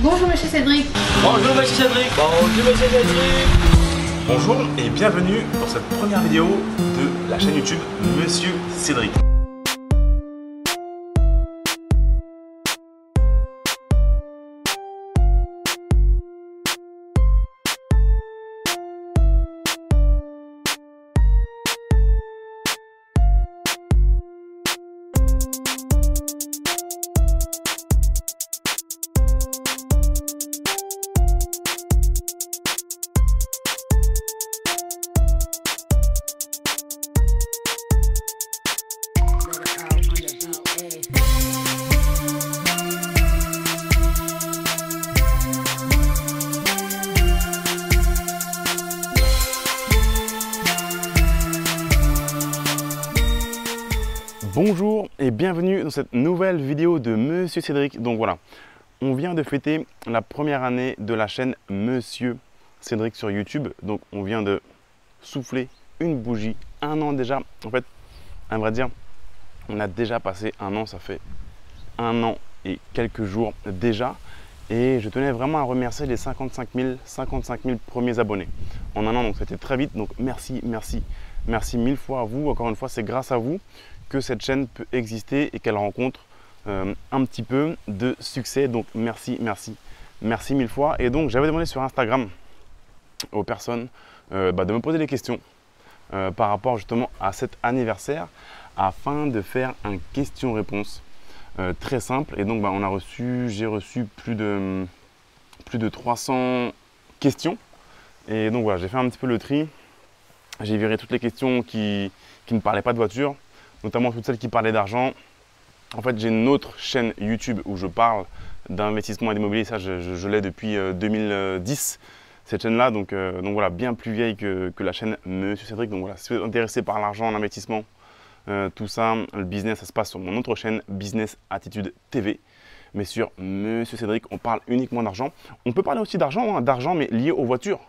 Bonjour monsieur Cédric. Bonjour monsieur Cédric. Bonjour monsieur Cédric. Bonjour et bienvenue dans cette première vidéo de la chaîne YouTube Monsieur Cédric. Bonjour et bienvenue dans cette nouvelle vidéo de Monsieur Cédric. Donc voilà, on vient de fêter la première année de la chaîne Monsieur Cédric sur YouTube. Donc on vient de souffler une bougie, un an déjà. En fait, à vrai dire, on a déjà passé un an, ça fait un an et quelques jours déjà. Et je tenais vraiment à remercier les 55 000 premiers abonnés en un an. Donc c'était très vite, donc merci mille fois à vous. Encore une fois, c'est grâce à vous que cette chaîne peut exister et qu'elle rencontre un petit peu de succès. Donc merci mille fois. Et donc j'avais demandé sur Instagram aux personnes de me poser des questions par rapport justement à cet anniversaire afin de faire un question-réponse très simple. Et donc j'ai reçu plus de 300 questions. Et donc voilà, j'ai fait un petit peu le tri. J'ai viré toutes les questions qui ne parlaient pas de voiture, notamment toutes celles qui parlaient d'argent. En fait, j'ai une autre chaîne YouTube où je parle d'investissement et d'immobilier. Ça, je l'ai depuis 2010, cette chaîne-là. Donc voilà, bien plus vieille que la chaîne Monsieur Cédric. Donc voilà, si vous êtes intéressé par l'argent, l'investissement, tout ça, le business, ça se passe sur mon autre chaîne, Business Attitude TV. Mais sur Monsieur Cédric, on parle uniquement d'argent. On peut parler aussi d'argent, mais lié aux voitures.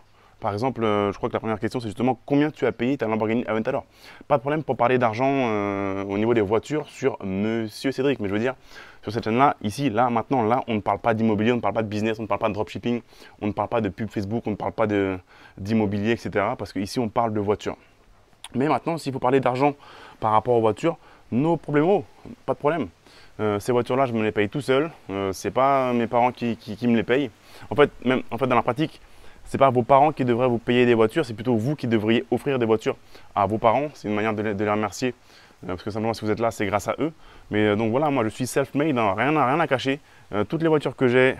Par exemple, je crois que la première question, c'est justement combien tu as payé ta Lamborghini Aventador. Pas de problème pour parler d'argent au niveau des voitures sur Monsieur Cédric. Mais je veux dire, sur cette chaîne-là, ici, là, maintenant, là, on ne parle pas d'immobilier, on ne parle pas de business, on ne parle pas de dropshipping, on ne parle pas de pub Facebook, on ne parle pas d'immobilier, etc. Parce qu'ici, on parle de voitures. Mais maintenant, s'il faut parler d'argent par rapport aux voitures, no problemo, pas de problème. Ces voitures-là, je me les paye tout seul. Ce n'est pas mes parents qui me les payent. En fait, dans la pratique, ce n'est pas vos parents qui devraient vous payer des voitures, c'est plutôt vous qui devriez offrir des voitures à vos parents. C'est une manière de les remercier, parce que simplement si vous êtes là, c'est grâce à eux. Mais donc voilà, moi je suis self-made, hein, rien à cacher. Toutes les voitures que j'ai,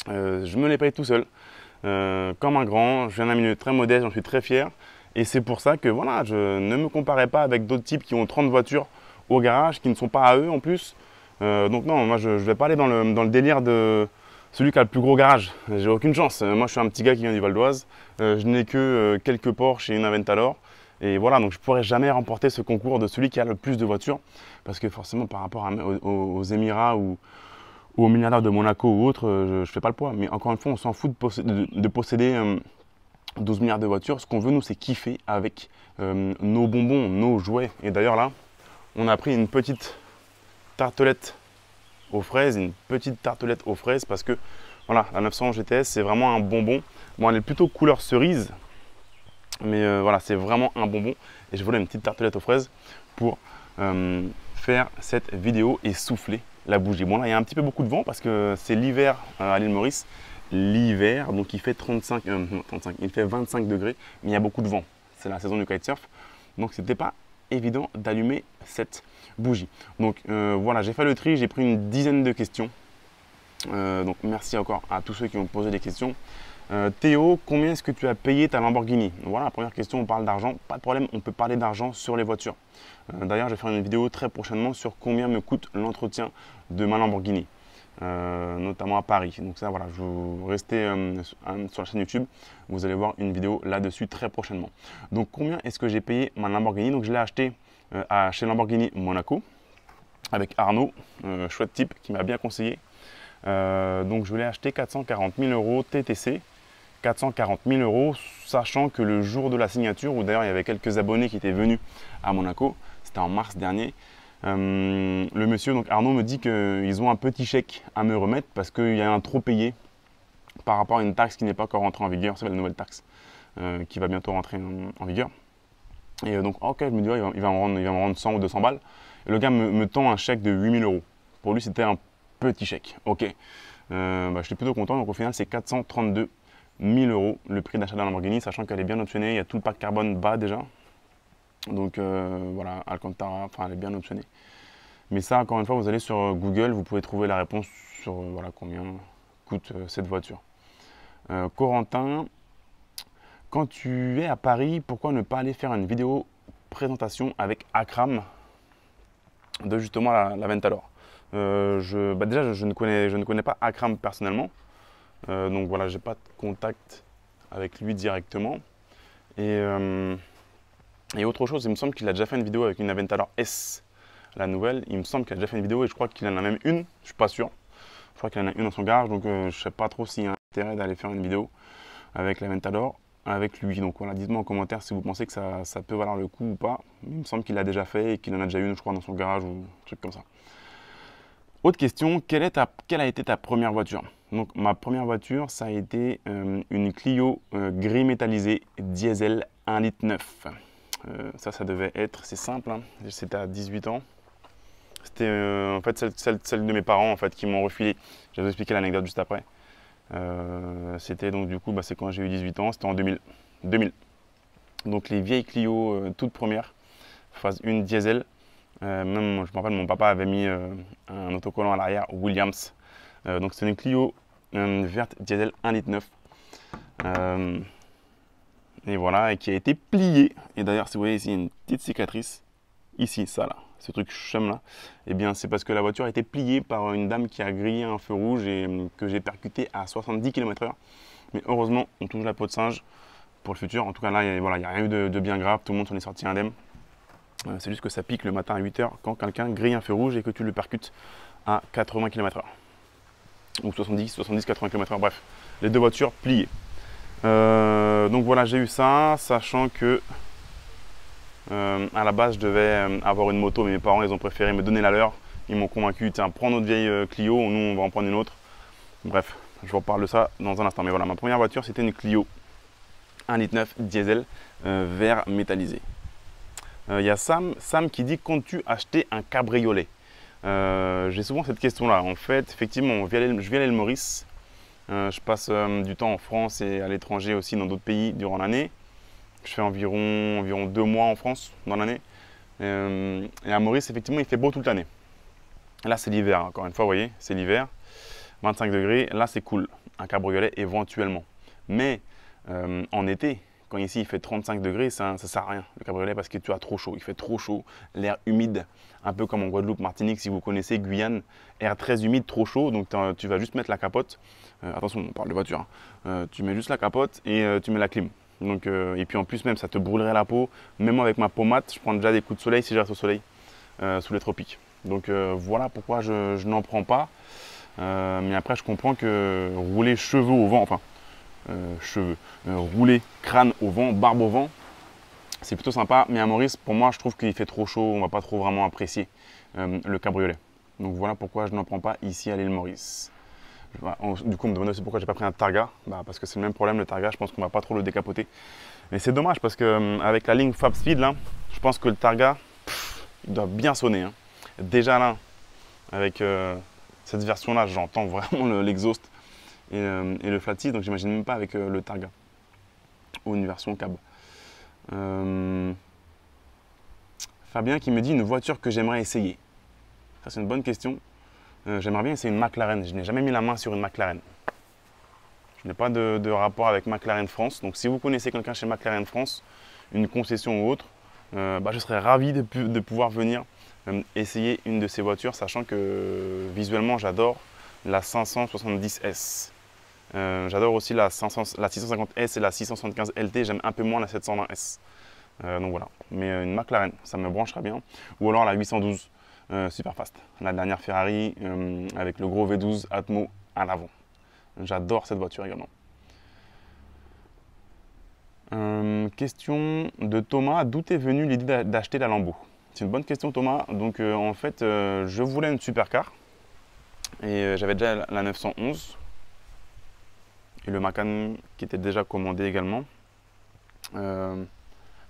je me les paye tout seul, comme un grand. Je viens d'un milieu très modeste, j'en suis très fier. Et c'est pour ça que voilà, je ne me comparais pas avec d'autres types qui ont 30 voitures au garage, qui ne sont pas à eux en plus. Donc non, moi je ne vais pas aller dans le délire de celui qui a le plus gros garage. J'ai aucune chance. Moi, je suis un petit gars qui vient du Val d'Oise. Je n'ai que quelques Porsche et une Aventador. Et voilà, donc je ne pourrais jamais remporter ce concours de celui qui a le plus de voitures. Parce que forcément, par rapport aux Émirats ou aux milliardaires de Monaco ou autres, je ne fais pas le poids. Mais encore une fois, on s'en fout de posséder 12 milliards de voitures. Ce qu'on veut, nous, c'est kiffer avec nos bonbons, nos jouets. Et d'ailleurs, là, on a pris une petite tartelette aux fraises, parce que voilà, la 900 GTS c'est vraiment un bonbon. Bon, elle est plutôt couleur cerise, mais voilà, c'est vraiment un bonbon. Et je voulais une petite tartelette aux fraises pour faire cette vidéo et souffler la bougie. Bon, là il y a un petit peu beaucoup de vent parce que c'est l'hiver à l'île Maurice. L'hiver, donc il fait il fait 25 degrés, mais il y a beaucoup de vent. C'est la saison du kitesurf, donc c'était pas évident d'allumer cette bougie. Donc voilà, j'ai fait le tri, j'ai pris une dizaine de questions. Donc merci encore à tous ceux qui ont posé des questions. Théo, combien est-ce que tu as payé ta Lamborghini? Voilà, la première question, on parle d'argent. Pas de problème, on peut parler d'argent sur les voitures. D'ailleurs, je vais faire une vidéo très prochainement sur combien me coûte l'entretien de ma Lamborghini, notamment à Paris. Donc ça, voilà, je vous restez sur la chaîne YouTube. Vous allez voir une vidéo là-dessus très prochainement. Donc combien est-ce que j'ai payé ma Lamborghini? Donc je l'ai acheté chez Lamborghini Monaco avec Arnaud, chouette type qui m'a bien conseillé. Donc je l'ai acheté 440 000 € TTC. 440 000 €, sachant que le jour de la signature, où d'ailleurs il y avait quelques abonnés qui étaient venus à Monaco, c'était en mars dernier, Le monsieur, donc Arnaud, me dit qu'ils ont un petit chèque à me remettre parce qu'il y a un trop payé par rapport à une taxe qui n'est pas encore rentrée en vigueur. C'est la nouvelle taxe qui va bientôt rentrer en vigueur. Et donc, ok, je me dis, ouais, il va me rendre 100 ou 200 balles. Et le gars me tend un chèque de 8 000 €. Pour lui, c'était un petit chèque. Ok. J'étais plutôt content. Donc, au final, c'est 432 000 € le prix d'achat d'un Lamborghini, sachant qu'elle est bien optionnée. Il y a tout le pack carbone bas déjà. Donc, voilà, Alcantara, enfin, elle est bien optionnée. Mais ça, encore une fois, vous allez sur Google, vous pouvez trouver la réponse sur voilà, combien coûte cette voiture. Corentin, quand tu es à Paris, pourquoi ne pas aller faire une vidéo présentation avec Akram de justement la Ventador? Déjà, je ne connais pas Akram personnellement. Donc voilà, j'ai pas de contact avec lui directement. Et autre chose, il me semble qu'il a déjà fait une vidéo avec une Aventador S, la nouvelle. Il me semble qu'il a déjà fait une vidéo et je crois qu'il en a même une, je suis pas sûr. Je crois qu'il en a une dans son garage, donc je sais pas trop s'il y a intérêt d'aller faire une vidéo avec l'Aventador avec lui. Donc voilà, dites-moi en commentaire si vous pensez que ça peut valoir le coup ou pas. Il me semble qu'il l'a déjà fait et qu'il en a déjà une, je crois, dans son garage ou un truc comme ça. Autre question, quelle a été ta première voiture? Donc ma première voiture, ça a été une Clio gris métallisé diesel 1,9 litre. Ça devait être, c'est simple, hein. C'était à 18 ans. C'était en fait celle de mes parents en fait, qui m'ont refilé. Je vais vous expliquer l'anecdote juste après. C'était donc du coup, c'est quand j'ai eu 18 ans, c'était en 2000. Donc les vieilles Clio toutes premières, phase 1 diesel. Même, je me rappelle, mon papa avait mis un autocollant à l'arrière Williams. Donc c'est une Clio verte diesel 1,9 litre. Et voilà, et qui a été pliée. Et d'ailleurs, si vous voyez ici une petite cicatrice, ici, ça là, ce truc chum là, et bien c'est parce que la voiture a été pliée par une dame qui a grillé un feu rouge et que j'ai percuté à 70 km/h. Mais heureusement, on touche la peau de singe pour le futur. En tout cas là, il n'y a rien eu de bien grave, tout le monde s'en est sorti indemne. C'est juste que ça pique le matin à 8 h quand quelqu'un grille un feu rouge et que tu le percutes à 80 km/h. Ou 70-80 km/h, bref. Les deux voitures pliées. Donc voilà, j'ai eu ça, sachant que à la base je devais avoir une moto, mais mes parents ils ont préféré me donner la leur. Ils m'ont convaincu, tiens, prends notre vieille Clio, nous on va en prendre une autre. Bref, je vous reparle de ça dans un instant. Mais voilà, ma première voiture c'était une Clio 1,9 litre diesel vert métallisé. Il y a Sam qui dit, comptes-tu acheter un cabriolet? J'ai souvent cette question-là. En fait, effectivement, je vis à l'île Maurice. Je passe du temps en France et à l'étranger aussi, dans d'autres pays durant l'année. Je fais environ 2 mois en France dans l'année. Et à Maurice, effectivement, il fait beau toute l'année. Là, c'est l'hiver, encore une fois, vous voyez, c'est l'hiver. 25 degrés, là, c'est cool. Un cabriolet, éventuellement. Mais en été, quand ici il fait 35 degrés, ça ne sert à rien le cabriolet parce que tu as trop chaud. Il fait trop chaud, l'air humide, un peu comme en Guadeloupe, Martinique, si vous connaissez, Guyane, air très humide, trop chaud. Donc tu vas juste mettre la capote. Attention, on parle de voiture. Hein. Tu mets juste la capote et tu mets la clim. Donc, et puis en plus, même ça te brûlerait la peau. Même moi, avec ma peau mate, je prends déjà des coups de soleil si je reste au soleil sous les tropiques. Donc voilà pourquoi je n'en prends pas. Mais après, je comprends que rouler cheveux au vent, enfin, rouler crâne au vent, barbe au vent, c'est plutôt sympa. Mais à Maurice, pour moi, je trouve qu'il fait trop chaud, on ne va pas trop vraiment apprécier le cabriolet. Donc voilà pourquoi je n'en prends pas ici à l'île Maurice. Du coup, on me demande aussi pourquoi j'ai pas pris un Targa. Parce que c'est le même problème, le Targa, je pense qu'on va pas trop le décapoter. Mais c'est dommage parce que avec la ligne Fab Speed, là, je pense que le Targa, il doit bien sonner. Hein. Déjà là, avec cette version-là, j'entends vraiment l'exhaust et le flat 6, donc j'imagine même pas avec le Targa ou une version cab. Fabien qui me dit une voiture que j'aimerais essayer. Ça c'est une bonne question. J'aimerais bien essayer une McLaren. Je n'ai jamais mis la main sur une McLaren. Je n'ai pas de rapport avec McLaren France. Donc si vous connaissez quelqu'un chez McLaren France, une concession ou autre, je serais ravi de pouvoir venir essayer une de ces voitures, sachant que visuellement j'adore la 570S. J'adore aussi la 650S et la 675 LT, j'aime un peu moins la 720S. Donc voilà, mais une McLaren, ça me brancherait bien. Ou alors la 812 Superfast, la dernière Ferrari avec le gros V12 Atmo à l'avant. J'adore cette voiture également. Question de Thomas, d'où est venue l'idée d'acheter la Lambo? C'est une bonne question Thomas. Donc en fait, je voulais une supercar et j'avais déjà la 911 et le Macan qui était déjà commandé également. Je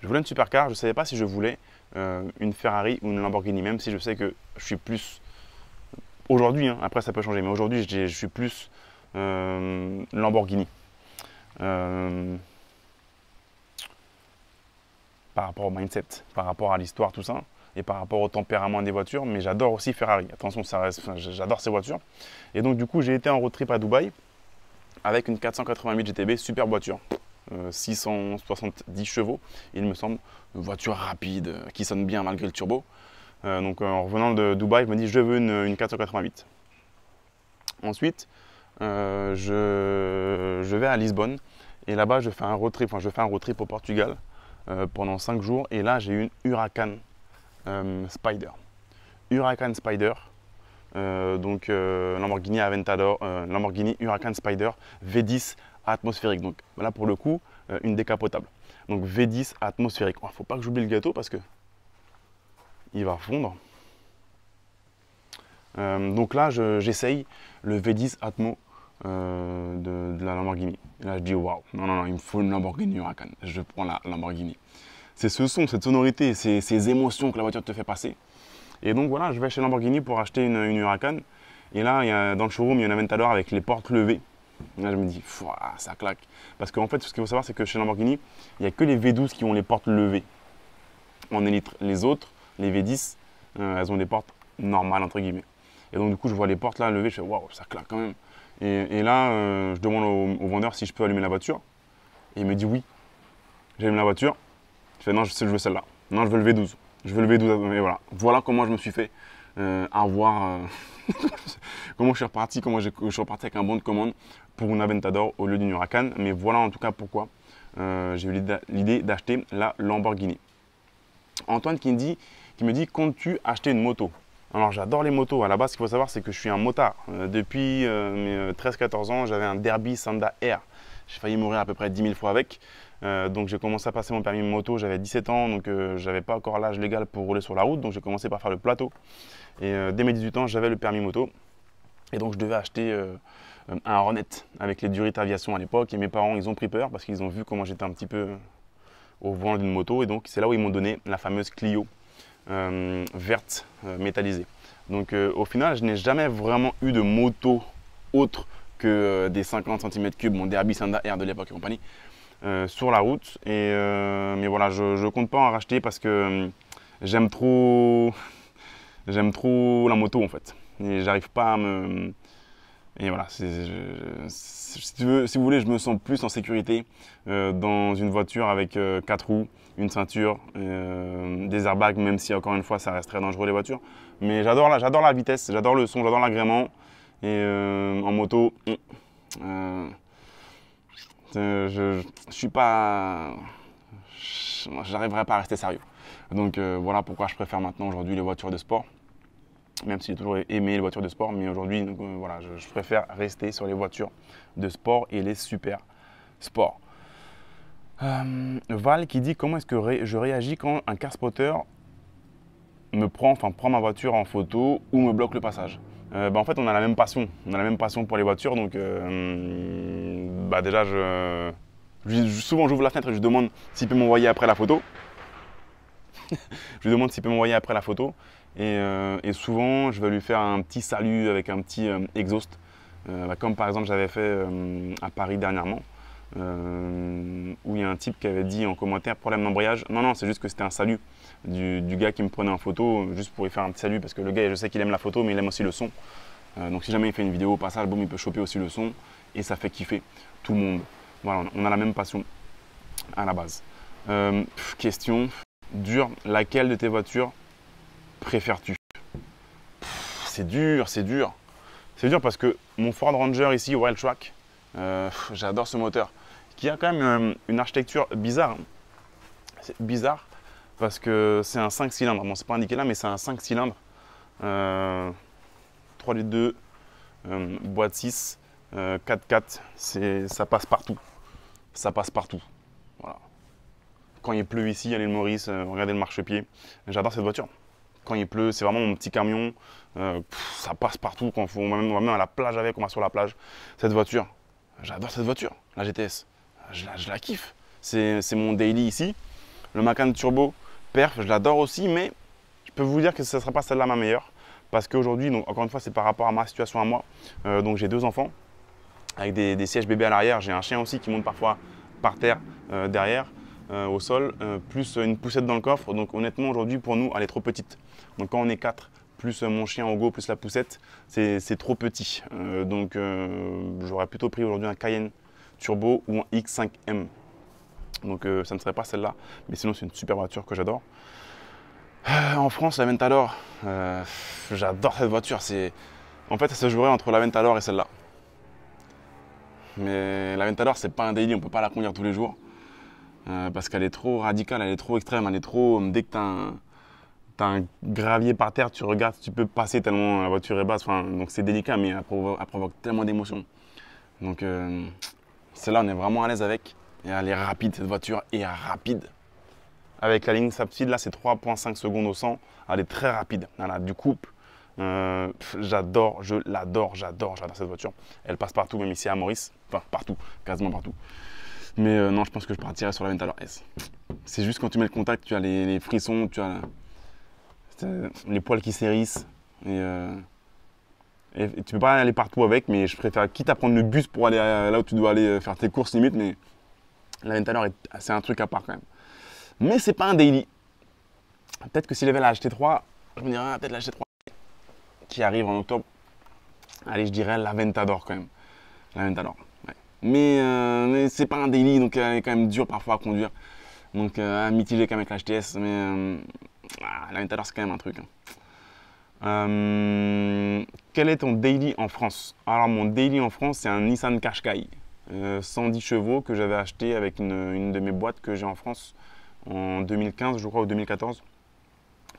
voulais une supercar, je ne savais pas si je voulais une Ferrari ou une Lamborghini, même si je sais que je suis plus, aujourd'hui, hein, après ça peut changer, mais aujourd'hui je suis plus Lamborghini. Par rapport au mindset, par rapport à l'histoire, tout ça, et par rapport au tempérament des voitures, mais j'adore aussi Ferrari. Attention, ça reste, j'adore ces voitures. Et donc du coup, j'ai été en road trip à Dubaï avec une 488 GTB, super voiture, 670 chevaux, il me semble, une voiture rapide, qui sonne bien malgré le turbo. Donc en revenant de Dubaï, je me dis je veux une 488. Ensuite, je vais à Lisbonne et là-bas je fais un road trip, au Portugal pendant 5 jours et là j'ai eu une Huracan Spider. Huracan Spider, Lamborghini Aventador, Lamborghini Huracan Spider V10 atmosphérique. Donc là pour le coup, une décapotable. Donc V10 atmosphérique. Il ne faut pas que j'oublie le gâteau parce que il va fondre. Donc là j'essaye le V10 Atmo de la Lamborghini. Et là je dis waouh, non, il me faut une Lamborghini Huracan. Je prends la Lamborghini. C'est ce son, cette sonorité, ces émotions que la voiture te fait passer. Et donc voilà, je vais chez Lamborghini pour acheter une Huracan. Et là, dans le showroom, il y a un Aventador avec les portes levées. Et là, je me dis, ça claque. Parce qu'en fait, ce qu'il faut savoir, c'est que chez Lamborghini, il n'y a que les V12 qui ont les portes levées en élytre. Les autres, les V10, elles ont des portes normales, entre guillemets. Et donc, du coup, je vois les portes là levées, je fais, waouh, ça claque quand même. Et là, je demande au vendeur si je peux allumer la voiture. Et il me dit oui. J'allume la voiture. Je fais, non, je veux celle-là. Non, je veux le V12. Je veux le V12. Et voilà. Voilà comment je me suis fait avoir. Comment je suis reparti. Je suis reparti avec un bon de commande pour une Aventador au lieu d'une Huracan. Mais voilà en tout cas pourquoi j'ai eu l'idée d'acheter la Lamborghini. Antoine qui me dit, comptes-tu acheter une moto? Alors j'adore les motos. À la base, ce qu'il faut savoir, c'est que je suis un motard. Depuis mes 13-14 ans, j'avais un Derby Sanda R. J'ai failli mourir à peu près 10 000 fois avec. Donc j'ai commencé à passer mon permis moto, j'avais 17 ans, donc j'avais pas encore l'âge légal pour rouler sur la route. Donc j'ai commencé par faire le plateau. Et dès mes 18 ans, j'avais le permis moto. Et donc je devais acheter un Hornet avec les Durit Aviation à l'époque. Et mes parents, ils ont pris peur parce qu'ils ont vu comment j'étais un petit peu au volant d'une moto. Et donc c'est là où ils m'ont donné la fameuse Clio verte métallisée. Donc au final, je n'ai jamais vraiment eu de moto autre que des 50 cm3, mon Derby Sanda R de l'époque et compagnie, sur la route. Mais voilà, je ne compte pas en racheter parce que j'aime trop la moto en fait. Et j'arrive pas à me... Et voilà, si vous voulez, je me sens plus en sécurité dans une voiture avec 4 roues, une ceinture, des airbags, même si encore une fois ça reste très dangereux les voitures. Mais j'adore la vitesse, j'adore le son, j'adore l'agrément. Et en moto, je suis pas... J'arriverai pas à rester sérieux. Donc voilà pourquoi je préfère maintenant aujourd'hui les voitures de sport. Même si j'ai toujours aimé les voitures de sport, mais aujourd'hui, voilà, je préfère rester sur les voitures de sport et les super sports. Val qui dit comment est-ce que je réagis quand un car spotter prend ma voiture en photo ou me bloque le passage. En fait, on a la même passion. On a la même passion pour les voitures, donc déjà, souvent j'ouvre la fenêtre et je demande s'il peut m'envoyer après la photo. Je lui demande s'il peut m'envoyer après la photo. Et souvent, je vais lui faire un petit salut avec un petit exhaust. Comme par exemple, j'avais fait à Paris dernièrement, où il y a un type qui avait dit en commentaire problème d'embrayage. Non, c'est juste que c'était un salut du gars qui me prenait en photo, juste pour lui faire un petit salut, parce que le gars, je sais qu'il aime la photo, mais il aime aussi le son. Donc si jamais il fait une vidéo au passage, boum, il peut choper aussi le son, et ça fait kiffer tout le monde. Voilà, on a la même passion à la base. Question dure, laquelle de tes voitures préfères-tu? C'est dur. C'est dur parce que mon Ford Ranger ici, Wildtrak, j'adore ce moteur qui a quand même une architecture bizarre. Hein. C'est bizarre parce que c'est un 5 cylindres. Bon, c'est pas indiqué là, mais c'est un 5 cylindres. 3 litres 2, boîte 6, 4x4. Ça passe partout. Ça passe partout. Voilà. quand il pleut ici à l'île Maurice, regardez le marchepied. J'adore cette voiture. Quand il pleut, c'est vraiment mon petit camion. Ça passe partout. Quand on va même à la plage avec, on va sur la plage. Cette voiture, j'adore cette voiture, la GTS. Je la kiffe. C'est mon daily ici. Le Macan Turbo Perf, je l'adore aussi, mais je peux vous dire que ce ne sera pas celle-là ma meilleure. Parce qu'aujourd'hui, encore une fois, c'est par rapport à ma situation à moi. Donc j'ai 2 enfants avec des sièges bébés à l'arrière. J'ai un chien aussi qui monte parfois par terre derrière, au sol, plus une poussette dans le coffre. Donc honnêtement, aujourd'hui, pour nous, elle est trop petite. Donc quand on est 4, plus mon chien Ogo, plus la poussette, c'est trop petit. Donc j'aurais plutôt pris aujourd'hui un Cayenne Turbo ou un X5M. Donc ça ne serait pas celle-là. Mais sinon, c'est une super voiture que j'adore. En France, l'Aventador, j'adore cette voiture. En fait, ça se jouerait entre l'Aventador et celle-là. Mais l'Aventador, c'est pas un daily, on peut pas la conduire tous les jours. Parce qu'elle est trop radicale, elle est trop extrême, elle est trop. Dès que tu as un gravier par terre, tu regardes, tu peux passer tellement la voiture est basse. Enfin, donc c'est délicat, mais elle provoque tellement d'émotions. Donc celle-là, on est vraiment à l'aise avec. Et elle est rapide, cette voiture est rapide. Avec la ligne Sapspeed, là, c'est 3,5 secondes au 100. Elle est très rapide. Elle a du couple. J'adore cette voiture. Elle passe partout, même ici à Maurice. Enfin, partout, quasiment partout. Mais non, je pense que je partirai sur la Aventador S. C'est juste quand tu mets le contact, tu as les frissons, tu as les poils qui s'hérissent. Et tu peux pas aller partout avec, mais je préfère, quitte à prendre le bus pour aller là où tu dois aller faire tes courses limite, mais la Aventador, c'est un truc à part quand même. Mais c'est pas un daily. Peut-être que si j'avais la HT3, je me dirais peut-être la HT3 qui arrive en octobre. Allez, je dirais l'Aventador quand même. L'Aventador, ouais. Mais c'est pas un daily, donc elle est quand même dure parfois à conduire. Donc à mitiger quand même avec la HTS, mais l'Aventador c'est quand même un truc. Quel est ton daily en France? Alors mon daily en France, c'est un Nissan Qashqai 110 chevaux que j'avais acheté avec une de mes boîtes que j'ai en France en 2015, je crois, ou 2014,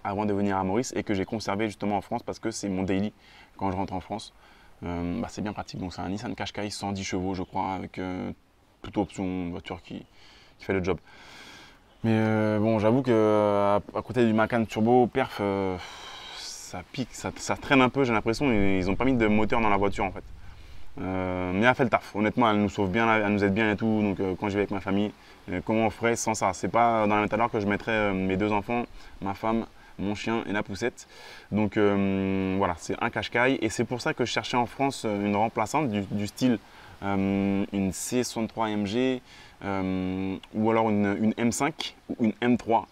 avant de venir à Maurice, et que j'ai conservé justement en France parce que c'est mon daily quand je rentre en France. C'est bien pratique. Donc c'est un Nissan Qashqai 110 chevaux, je crois, avec toute option, une voiture qui fait le job. Mais bon, j'avoue que à côté du Macan Turbo Perf, ça pique, ça traîne un peu, j'ai l'impression. Ils n'ont pas mis de moteur dans la voiture en fait. Mais elle fait le taf. Honnêtement, elle nous sauve bien, elle nous aide bien et tout. Donc quand je vais avec ma famille, comment on ferait sans ça? C'est pas dans la Aventador que je mettrais mes 2 enfants, ma femme, mon chien et la poussette. Donc voilà, c'est un Qashqai. Et c'est pour ça que je cherchais en France une remplaçante du style une C63 AMG ou alors une M5 ou une M3.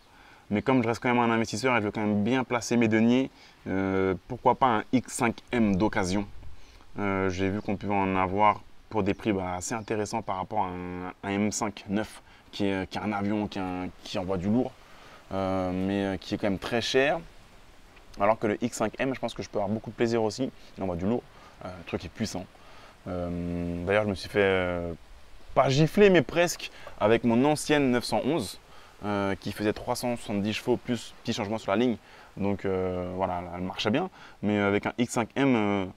Mais comme je reste quand même un investisseur et je veux quand même bien placer mes deniers, pourquoi pas un X5M d'occasion? J'ai vu qu'on pouvait en avoir pour des prix assez intéressants par rapport à un M5 neuf qui est un avion qui envoie du lourd, mais qui est quand même très cher. Alors que le X5M, je pense que je peux avoir beaucoup de plaisir aussi. Il envoie du lourd, le truc est puissant. D'ailleurs, je me suis fait pas gifler, mais presque avec mon ancienne 911 qui faisait 370 chevaux plus petit changement sur la ligne. Donc voilà, elle marchait bien, mais avec un X5M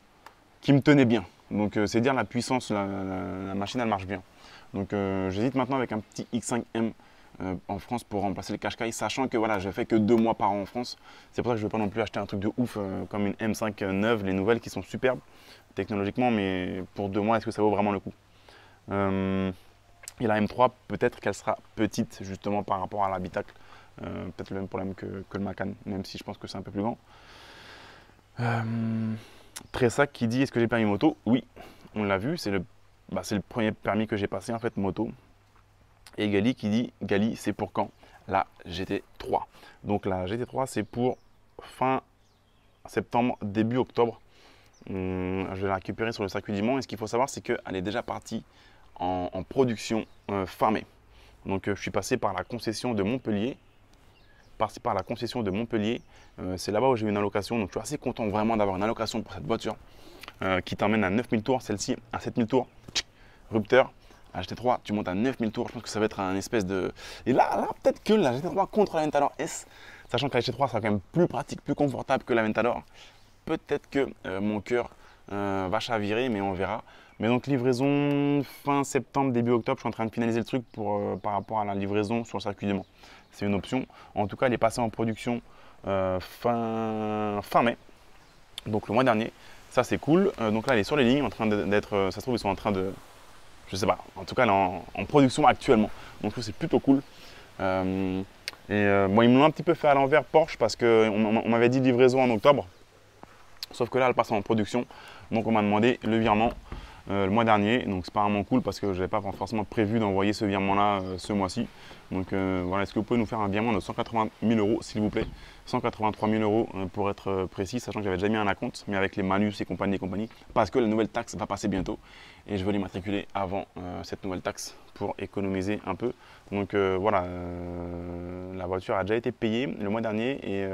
qui me tenait bien. Donc c'est dire la puissance, la machine elle marche bien. Donc j'hésite maintenant avec un petit X5M en France pour remplacer le Qashqai, sachant que voilà, je fais que 2 mois par an en France. C'est pour ça que je ne veux pas non plus acheter un truc de ouf comme une M5 neuve, les nouvelles qui sont superbes technologiquement, mais pour 2 mois, est-ce que ça vaut vraiment le coup? Et la M3, peut-être qu'elle sera petite justement par rapport à l'habitacle. Peut-être le même problème que le Macan, même si je pense que c'est un peu plus grand. Tressac qui dit: est-ce que j'ai permis moto? Oui, on l'a vu, c'est le premier permis que j'ai passé en fait, moto. Et Gali qui dit: Gali, c'est pour quand? La GT3. Donc la GT3, c'est pour fin septembre, début octobre. Je vais la récupérer sur le circuit du Mans. Et ce qu'il faut savoir, c'est qu'elle est déjà partie en production fin mai. Donc je suis passé par la concession de Montpellier. C'est là-bas où j'ai eu une allocation. Donc je suis assez content vraiment d'avoir une allocation pour cette voiture qui t'emmène à 9000 tours. Celle-ci à 7000 tours. Rupteur. La GT3, tu montes à 9000 tours. Je pense que ça va être un espèce de. Et là peut-être que la GT3 contre la Aventador S, sachant que la GT3 sera quand même plus pratique, plus confortable que la Aventador. Peut-être que mon cœur va chavirer, mais on verra. Mais donc livraison fin septembre, début octobre, je suis en train de finaliser le truc par rapport à la livraison sur le circuit du Mans. C'est une option. En tout cas, elle est passée en production fin mai, donc le mois dernier. Ça, c'est cool. Donc là, elle est sur les lignes, en train d'être, ça se trouve, ils sont en train de, je sais pas, en tout cas, elle est en production actuellement. Donc c'est plutôt cool. Bon, ils me l'ont un petit peu fait à l'envers Porsche parce qu'on m'avait dit livraison en octobre. Sauf que là, elle passe en production. Donc on m'a demandé le virement le mois dernier. Donc c'est pas vraiment cool parce que je n'avais pas forcément prévu d'envoyer ce virement-là ce mois-ci. Donc voilà, est-ce que vous pouvez nous faire un virement de 180 000 € s'il vous plaît? 183 000 € pour être précis, sachant que j'avais déjà mis un acompte, mais avec les malus et compagnie, parce que la nouvelle taxe va passer bientôt. Et je veux l'immatriculer avant cette nouvelle taxe pour économiser un peu. Donc voilà, la voiture a déjà été payée le mois dernier et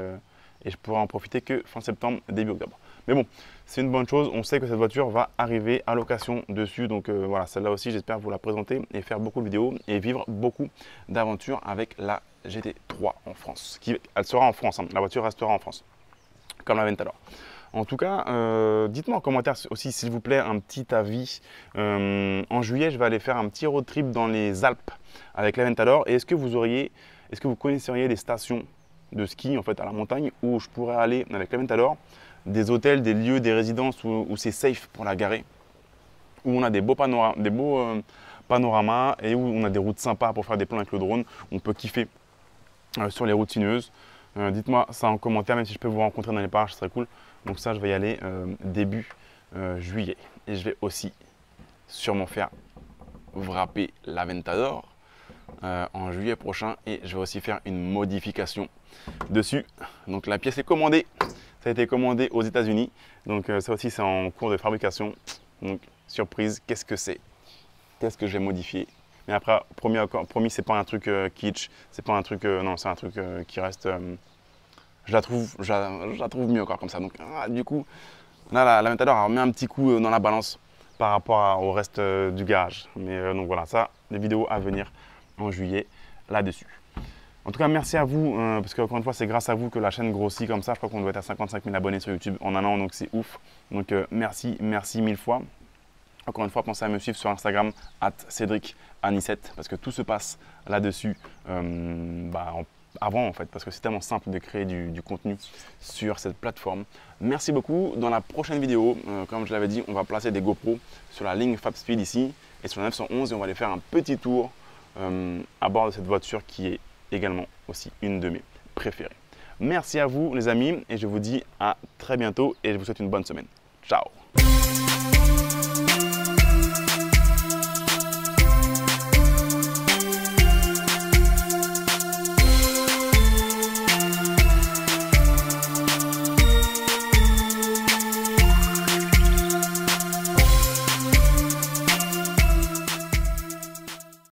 je pourrai en profiter que fin septembre, début octobre. Mais bon, c'est une bonne chose. On sait que cette voiture va arriver à location dessus. Donc voilà, celle-là aussi, j'espère vous la présenter et faire beaucoup de vidéos et vivre beaucoup d'aventures avec la GT3 en France. Elle sera en France, hein. La voiture restera en France, comme la Aventador. En tout cas, dites-moi en commentaire aussi, s'il vous plaît, un petit avis. En juillet, je vais aller faire un petit road trip dans les Alpes avec l'Aventador. Et est-ce que vous connaisseriez des stations de ski en fait à la montagne où je pourrais aller avec l'Aventador, des hôtels, des lieux, des résidences où c'est safe pour la garer, où on a des beaux panoramas et où on a des routes sympas pour faire des plans avec le drone. On peut kiffer sur les routes sinueuses. Dites-moi ça en commentaire, même si je peux vous rencontrer dans les parages, ce serait cool. Donc ça, je vais y aller début juillet. Et je vais aussi sûrement faire wrapper l'Aventador en juillet prochain. Et je vais aussi faire une modification dessus. Donc la pièce est commandée. Ça a été commandé aux États-Unis. Donc ça aussi, c'est en cours de fabrication. Donc surprise, qu'est-ce que c'est? Qu'est-ce que je vais modifier? Mais après, promis, c'est pas un truc kitsch. C'est pas un truc, non, c'est un truc qui reste... je la trouve mieux encore comme ça. Donc du coup, là, la Aventador remet un petit coup dans la balance par rapport au reste du garage. Mais donc voilà, ça, les vidéos à venir en juillet là-dessus. En tout cas, merci à vous, parce qu'encore une fois, c'est grâce à vous que la chaîne grossit comme ça. Je crois qu'on doit être à 55 000 abonnés sur YouTube en un an, donc c'est ouf. Donc merci mille fois. Encore une fois, pensez à me suivre sur Instagram, @CédricAnissette, parce que tout se passe là-dessus avant en fait, parce que c'est tellement simple de créer du contenu sur cette plateforme. Merci beaucoup. Dans la prochaine vidéo, comme je l'avais dit, on va placer des GoPro sur la ligne Fabspeed ici et sur la 911 et on va aller faire un petit tour à bord de cette voiture qui est également aussi une de mes préférées. Merci à vous les amis et je vous dis à très bientôt et je vous souhaite une bonne semaine. Ciao!